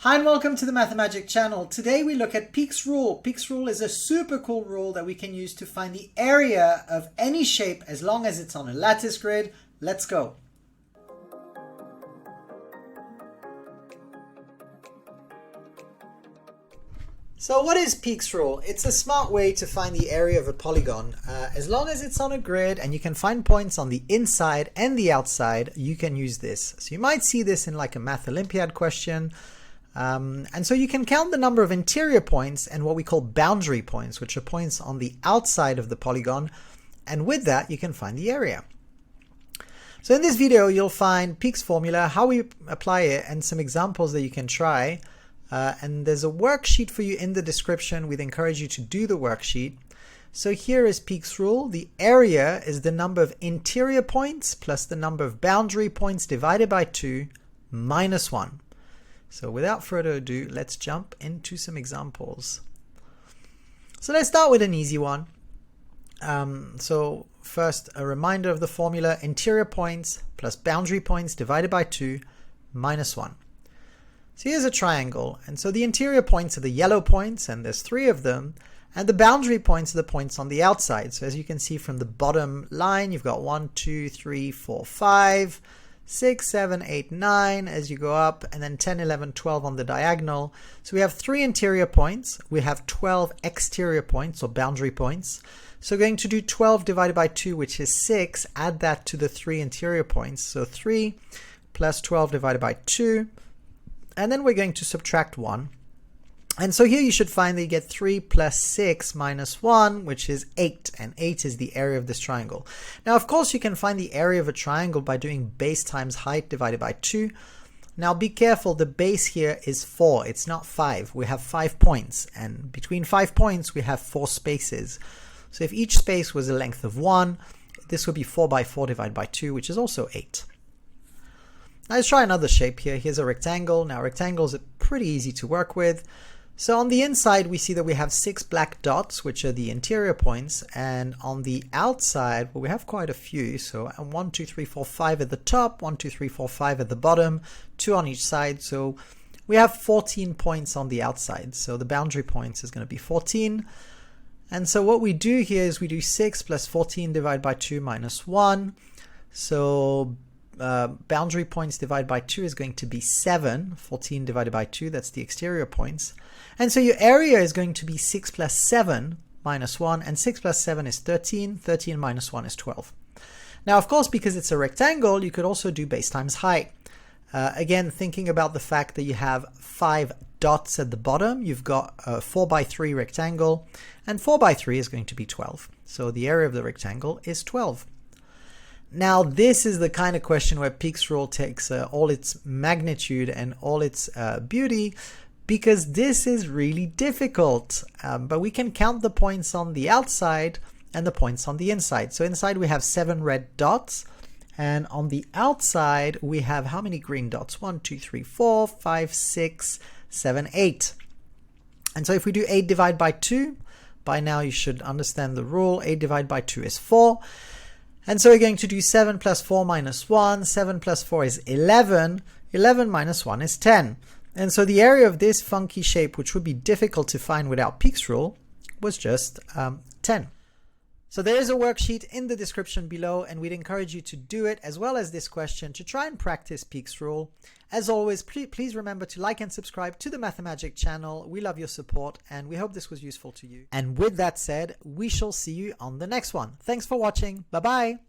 Hi and welcome to the Mathemagic channel. Today we look at Peake's rule. Peake's rule is a super cool rule that we can use to find the area of any shape as long as it's on a lattice grid. Let's go. So what is Peake's rule? It's a smart way to find the area of a polygon. As long as it's on a grid and you can find points on the inside and the outside, you can use this. So you might see this in like a Math Olympiad question. And so you can count the number of interior points and what we call boundary points, which are points on the outside of the polygon. And with that, you can find the area. So in this video, you'll find Peake's formula, how we apply it, and some examples that you can try. And there's a worksheet for you in the description. We'd encourage you to do the worksheet. So here is Peake's rule. The area is the number of interior points plus the number of boundary points divided by 2 minus 1. So without further ado, let's jump into some examples. So let's start with an easy one. So first, a reminder of the formula: interior points plus boundary points divided by 2 minus 1. So here's a triangle, and so the interior points are the yellow points, and there's 3 of them, and the boundary points are the points on the outside. So as you can see from the bottom line, you've got 1, 2, 3, 4, 5, 6, 7, 8, 9 as you go up, and then 10, 11, 12 on the diagonal. So we have 3 interior points, we have 12 exterior points or boundary points. So going to do 12 divided by 2, which is 6, add that to the 3 interior points. So 3 plus 12 divided by 2, and then we're going to subtract 1. And so here you should find that you get 3 plus 6 minus 1, which is 8. And 8 is the area of this triangle. Now, of course, you can find the area of a triangle by doing base times height divided by 2. Now, be careful. The base here is 4. It's not 5. We have 5 points. And between 5 points, we have 4 spaces. So if each space was a length of 1, this would be 4 by 4 divided by 2, which is also 8. Now, let's try another shape here. Here's a rectangle. Now, rectangles are pretty easy to work with. So on the inside, we see that we have 6 black dots, which are the interior points. And on the outside, well, we have quite a few. So 1, 2, 3, 4, 5 at the top, 1, 2, 3, 4, 5 at the bottom, 2 on each side. So we have 14 points on the outside. So the boundary points is going to be 14. And so what we do here is we do 6 plus 14 divided by 2 minus 1. So boundary points divided by 2 is going to be 7. 14 divided by 2, that's the exterior points. And so your area is going to be 6 plus 7 minus 1, and 6 plus 7 is 13. 13 minus 1 is 12. Now, of course, because it's a rectangle, you could also do base times height. Again, thinking about the fact that you have 5 dots at the bottom, you've got a 4 by 3 rectangle, and 4 by 3 is going to be 12. So the area of the rectangle is 12. Now, this is the kind of question where Peake's rule takes all its magnitude and all its beauty, because this is really difficult. But we can count the points on the outside and the points on the inside. So inside we have 7 red dots, and on the outside we have how many green dots? 1, 2, 3, 4, 5, 6, 7, 8. And so if we do 8 divided by 2, by now you should understand the rule. 8 divided by 2 is 4. And so we're going to do 7 plus 4 minus 1. 7 plus 4 is 11. 11 minus 1 is 10. And so the area of this funky shape, which would be difficult to find without Peake's rule, was just 10. So there is a worksheet in the description below, and we'd encourage you to do it as well as this question to try and practice Peake's rule. As always, please remember to like and subscribe to the Mathemagic channel. We love your support, and we hope this was useful to you. And with that said, we shall see you on the next one. Thanks for watching. Bye-bye.